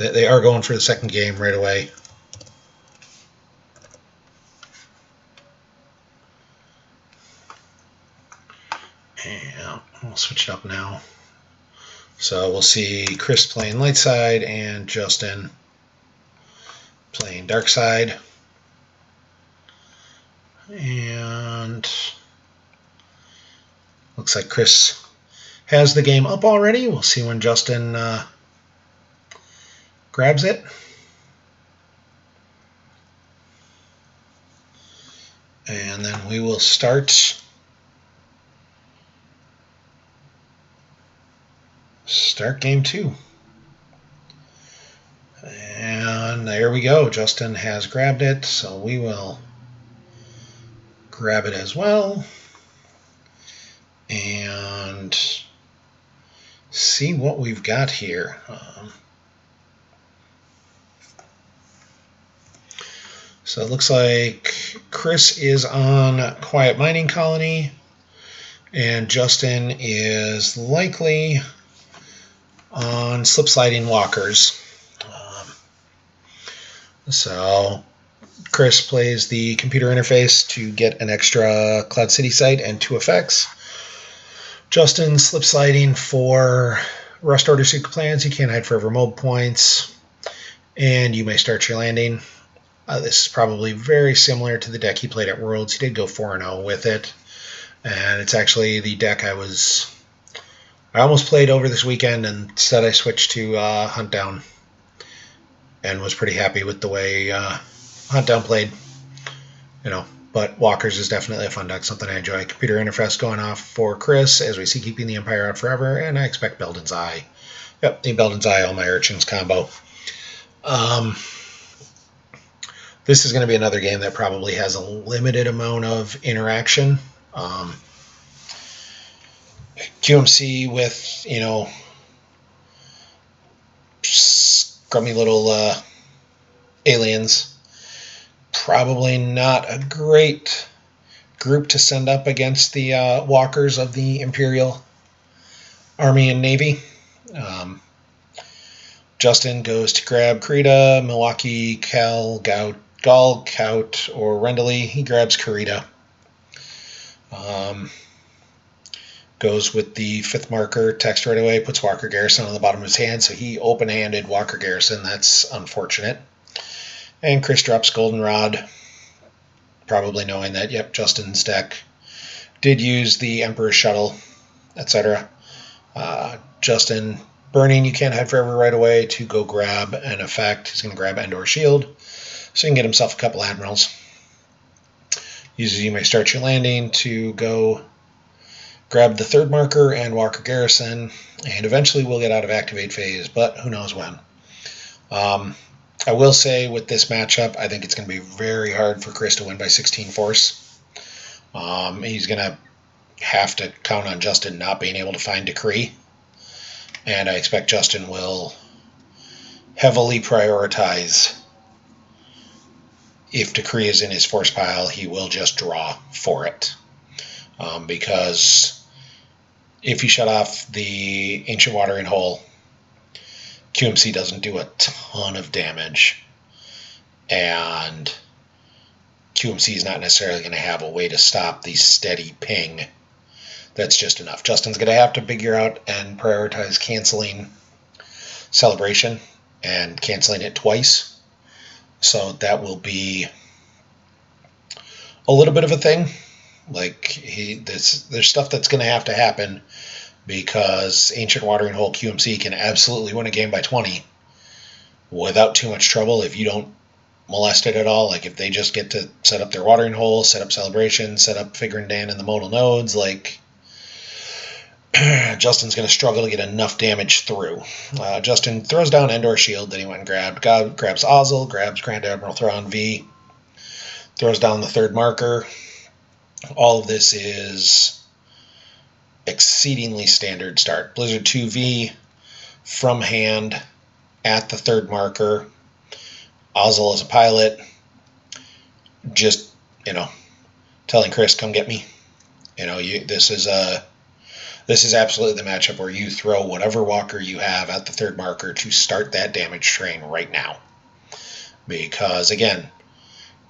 they are going for the second game right away. And we'll switch it up now. So we'll see Chris playing light side and Justin playing dark side. And looks like Chris has the game up already. We'll see when Justin grabs it. And then we will start game 2. And there we go. Justin has grabbed it, so we will grab it as well and see what we've got here. So it looks like Chris is on Quiet Mining Colony, and Justin is likely on Slip Sliding Walkers. So Chris plays the computer interface to get an extra Cloud City site and 2 effects. Justin Slip Sliding for Rust Order Secret Plans. You can't hide forever mold points, and you may start your landing. This is probably very similar to the deck he played at Worlds. He did go 4-0 with it, and it's actually the deck I almost played over this weekend, and instead I switched to Hunt Down, and was pretty happy with the way Hunt Down played. But Walkers is definitely a fun deck, something I enjoy. Computer interface going off for Chris as we see Keeping the Empire out forever, and I expect Belden's Eye. Yep, the Belden's Eye, all my urchins combo. This is going to be another game that probably has a limited amount of interaction. QMC with, scrummy little aliens. Probably not a great group to send up against the walkers of the Imperial Army and Navy. Justin goes to grab Karita, Milwaukee, Cal, Gaul, Kaut, or Rendalee. He grabs Karita. Goes with the 5th marker, text right away, puts Walker Garrison on the bottom of his hand, so he open-handed Walker Garrison. That's unfortunate. And Chris drops Goldenrod, probably knowing that, yep, Justin's deck did use the Emperor's Shuttle, etc. Justin burning, you can't hide forever right away to go grab an effect. He's going to grab Endor Shield, so he can get himself a couple Admirals. Uses You May Start Your Landing to go grab the 3rd marker and Walker Garrison, and eventually we'll get out of Activate phase, but who knows when. I will say with this matchup, I think it's going to be very hard for Chris to win by 16 force. He's going to have to count on Justin not being able to find Decree, and I expect Justin will heavily prioritize. If Decree is in his force pile, he will just draw for it. Because if you shut off the Ancient Watering Hole, QMC doesn't do a ton of damage, and QMC is not necessarily going to have a way to stop the steady ping. That's just enough. Justin's going to have to figure out and prioritize canceling Celebration and canceling it twice. So that will be a little bit of a thing. There's stuff that's going to have to happen, because Ancient Watering Hole QMC can absolutely win a game by 20 without too much trouble if you don't molest it at all. Like if they just get to set up their watering hole, set up Celebration, set up Figuring Dan in the modal nodes, Justin's going to struggle to get enough damage through. Justin throws down Endor Shield that he went and grabbed. Grabs Ozzel, grabs Grand Admiral Thrawn V, throws down the 3rd marker. All of this is exceedingly standard start. Blizzard 2V from hand at the 3rd marker. Ozzel as a pilot. Just, telling Chris, come get me. This is This is absolutely the matchup where you throw whatever walker you have at the third marker to start that damage train right now. Because, again,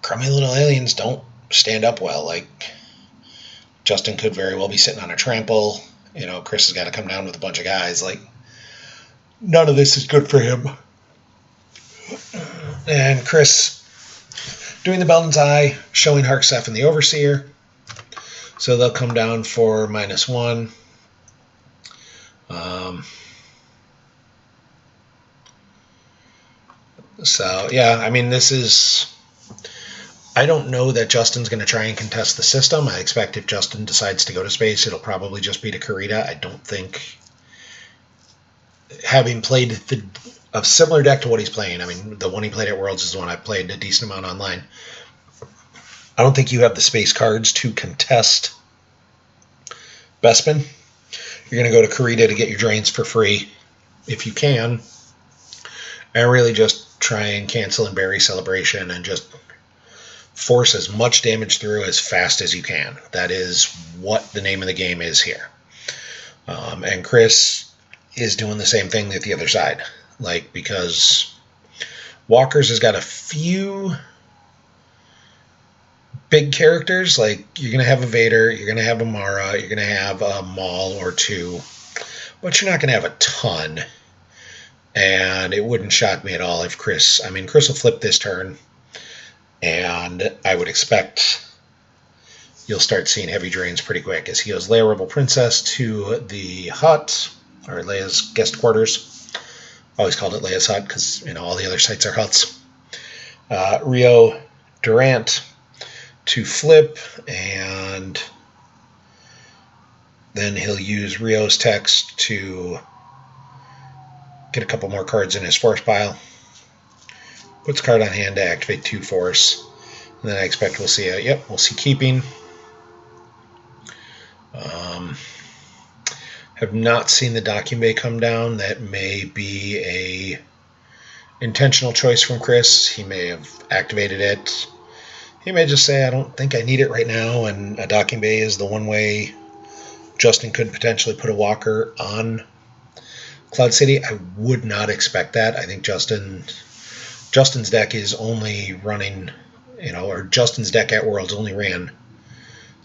crummy little aliens don't stand up well. Like, Justin could very well be sitting on a trample. You know, Chris has got to come down with a bunch of guys. Like, none of this is good for him. And Chris doing the Beldon's Eye, showing Harksef and the Overseer. So they'll come down for -1. So, yeah, I mean, this is... I don't know that Justin's going to try and contest the system. I expect if Justin decides to go to space, it'll probably just be to Karita. I don't think... Having played a similar deck to what he's playing, I mean, the one he played at Worlds is the one I played a decent amount online. I don't think you have the space cards to contest Bespin. You're going to go to Karita to get your drains for free, if you can. And really just try and cancel and bury Celebration and just force as much damage through as fast as you can. That is what the name of the game is here. And Chris is doing the same thing at the other side. Like, because Walker's has got a few big characters. Like, you're going to have a Vader, you're going to have a Mara, you're going to have a Maul or two, but you're not going to have a ton. And it wouldn't shock me at all if Chris will flip this turn, and I would expect you'll start seeing heavy drains pretty quick as he goes Leia Rebel Princess to the hut, or Leia's guest quarters. Always called it Leia's hut because, you know, all the other sites are huts. Rio Durant to flip, and then he'll use Rio's text to get a couple more cards in his force pile. Puts a card on hand to activate 2 force. And then I expect we'll see we'll see keeping. Have not seen the Docking Bay come down. That may be a intentional choice from Chris. He may have activated it. He may just say, I don't think I need it right now, and a Docking Bay is the one way Justin could potentially put a walker on Cloud City. I would not expect that. I think Justin's deck is only running, or Justin's deck at Worlds only ran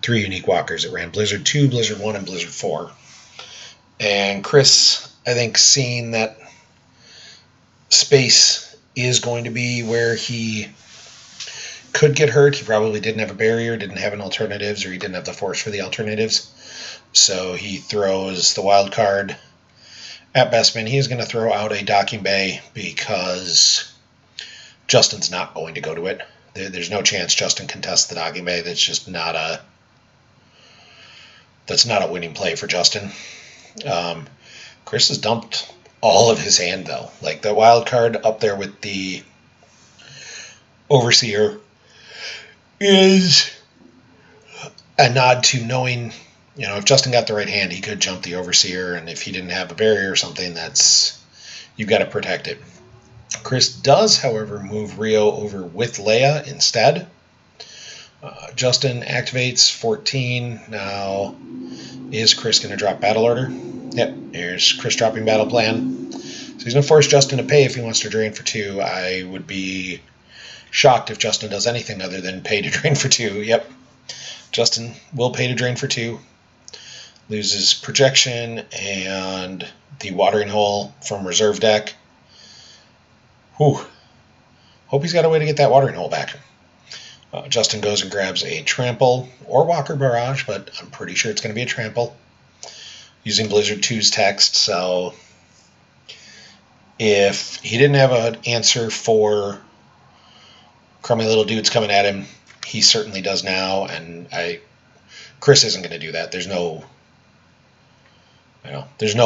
3 unique walkers. It ran Blizzard 2, Blizzard 1, and Blizzard 4. And Chris, I think, seeing that space is going to be where he could get hurt. He probably didn't have a barrier, didn't have an alternatives, or he didn't have the force for the alternatives. So he throws the wild card at Bespin. He's going to throw out a Docking Bay because Justin's not going to go to it. There's no chance Justin contests the Docking Bay. That's just not a winning play for Justin. Chris has dumped all of his hand, though. Like, the wild card up there with the Overseer is a nod to knowing, if Justin got the right hand, he could jump the Overseer, and if he didn't have a barrier or something, you've got to protect it. Chris does, however, move Rio over with Leia instead. Justin activates 14. Now, is Chris going to drop Battle Order? Yep, here's Chris dropping Battle Plan. So he's going to force Justin to pay if he wants to drain for 2. I would be shocked if Justin does anything other than pay to drain for 2. Yep, Justin will pay to drain for 2. Loses Projection and the Watering Hole from Reserve deck. Whew. Hope he's got a way to get that Watering Hole back. Justin goes and grabs a Trample or Walker Barrage, but I'm pretty sure it's going to be a Trample, using Blizzard 2's text. So if he didn't have an answer for crummy little dudes coming at him, he certainly does now, and Chris isn't going to do that. There's no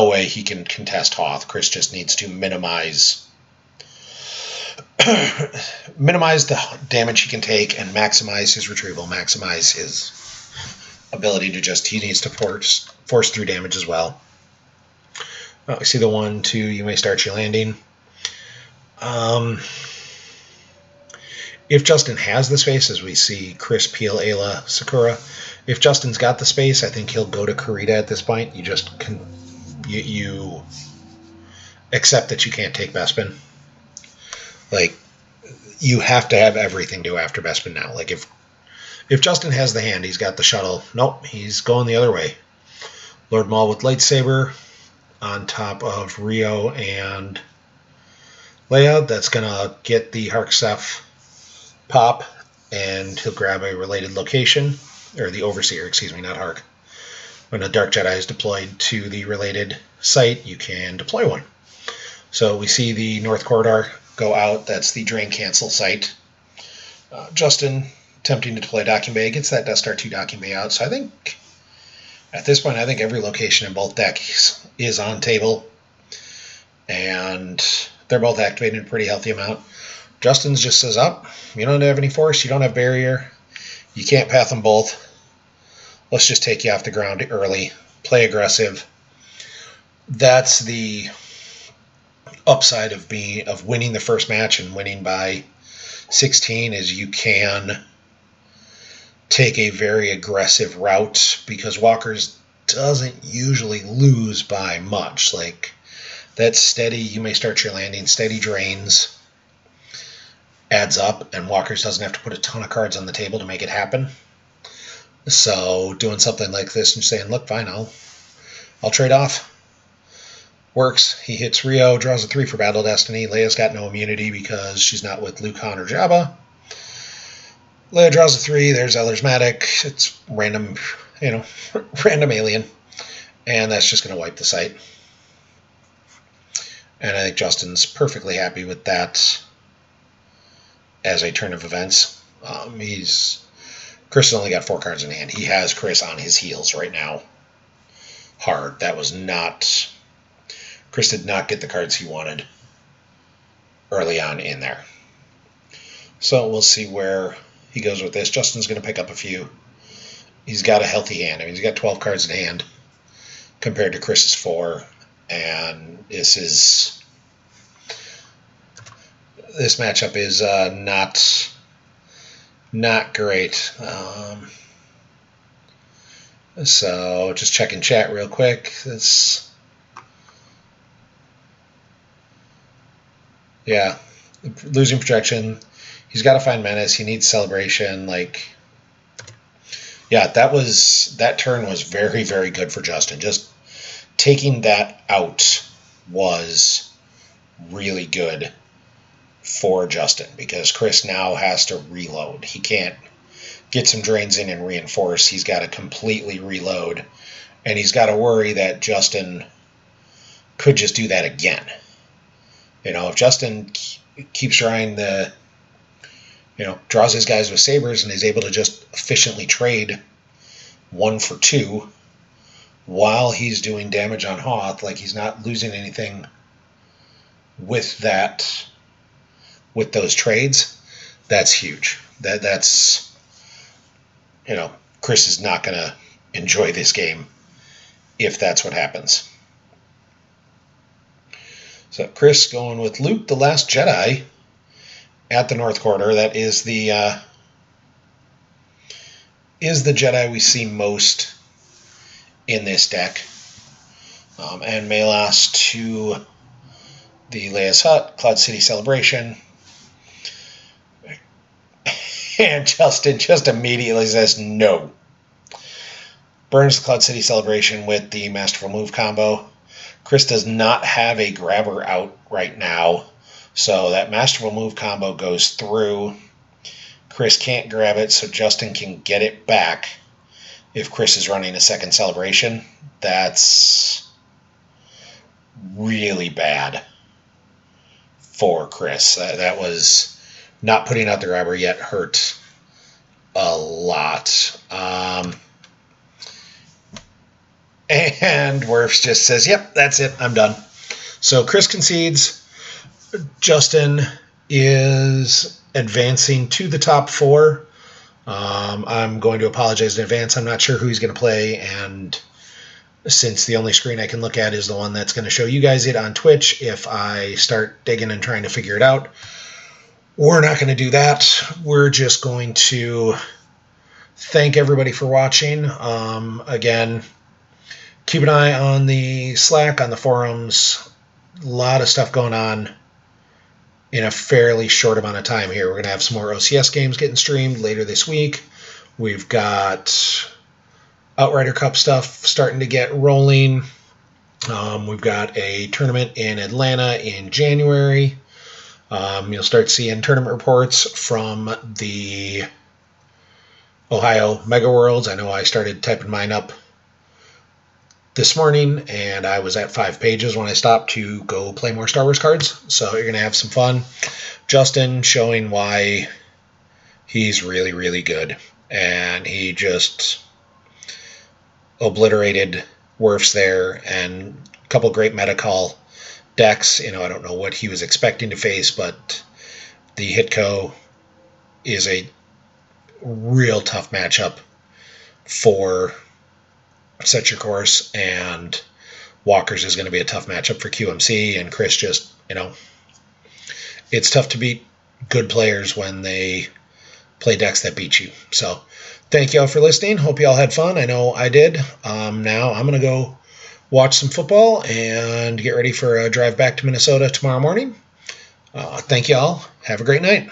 way he can contest Hoth. Chris just needs to minimize the damage he can take and maximize his retrieval, maximize his ability to he needs to force through damage as well. I see the 1, 2, you may start your landing. if Justin has the space, as we see Chris, Peel, Ayla, Sakura, if Justin's got the space, I think he'll go to Kurita at this point. You just you accept that you can't take Bespin. Like, you have to have everything to after Bespin now. Like, if Justin has the hand, he's got the shuttle. Nope, he's going the other way. Lord Maul with lightsaber on top of Rio and Leia. That's going to get the Harksef pop, and he'll grab a related location, or the Overseer, excuse me, not Hark. When a Dark Jedi is deployed to the related site, you can deploy one. So we see the North Corridor go out. That's the Drain Cancel site. Justin attempting to deploy Docking Bay gets that Death Star 2 Docking Bay out. So I think, at this point, I think every location in both decks is on table. And they're both activated in a pretty healthy amount. Justin's just says, up. You don't have any force. You don't have barrier. You can't path them both. Let's just take you off the ground early. Play aggressive. That's the upside of winning the first match and winning by 16, is you can take a very aggressive route, because Walker's doesn't usually lose by much. Like, that's steady. You may start your landing. Steady drains adds up, and Walker's doesn't have to put a ton of cards on the table to make it happen. So doing something like this and saying, look, fine, I'll trade off. Works. He hits Rio, draws a 3 for Battle Destiny. Leia's got no immunity because she's not with Luke, Han, or Jabba. Leia draws a 3. There's Eller's Matic. It's random, random alien. And that's just going to wipe the site. And I think Justin's perfectly happy with that as a turn of events. Chris has only got 4 cards in hand. He has Chris on his heels right now. Hard. That was not... Chris did not get the cards he wanted early on in there. So we'll see where he goes with this. Justin's going to pick up a few. He's got a healthy hand. I mean, he's got 12 cards in hand compared to Chris's 4. And this matchup is not great. So just checking chat real quick. Yeah, losing projection. He's got to find menace. He needs celebration. That turn was very, very good for Justin. Just taking that out was really good for Justin, because Chris now has to reload. He can't get some drains in and reinforce. He's got to completely reload, and he's got to worry that Justin could just do that again. If Justin keeps trying draws his guys with sabers and is able to just efficiently trade 1 for 2 while he's doing damage on Hoth, he's not losing anything with those trades, that's huge. That's Chris is not going to enjoy this game if that's what happens. So Chris going with Luke, the Last Jedi, at the North Corridor. That is the Jedi we see most in this deck. And Melas to the Leia's Hut, Cloud City Celebration. And Justin just immediately says no. Burns the Cloud City Celebration with the Masterful Move combo. Chris does not have a grabber out right now, so that Masterful Move combo goes through. Chris can't grab it, so Justin can get it back if Chris is running a second celebration. That's really bad for Chris. That was not putting out the grabber yet hurt a lot. And wirfs just says, yep, that's it, I'm done. So Chris concedes. Justin is advancing to the top 4. I'm going to apologize in advance. I'm not sure who he's going to play, and since the only screen I can look at is the one that's going to show you guys it on Twitch, if I start digging and trying to figure it out, we're not going to do that. We're just going to thank everybody for watching. Again, keep an eye on the Slack, on the forums. A lot of stuff going on in a fairly short amount of time here. We're going to have some more OCS games getting streamed later this week. We've got Outrider Cup stuff starting to get rolling. We've got a tournament in Atlanta in January. You'll start seeing tournament reports from the Ohio Mega Worlds. I know I started typing mine up this morning, and I was at 5 pages when I stopped to go play more Star Wars cards. So you're going to have some fun. Justin showing why he's really, really good. And he just obliterated wirfs there, and a couple great meta call decks. I don't know what he was expecting to face, but the Hitco is a real tough matchup for Set Your Course, and Walker's is going to be a tough matchup for QMC, and Chris just, it's tough to beat good players when they play decks that beat you. So thank you all for listening. Hope you all had fun. I know I did. Now I'm going to go watch some football and get ready for a drive back to Minnesota tomorrow morning. Thank you all. Have a great night.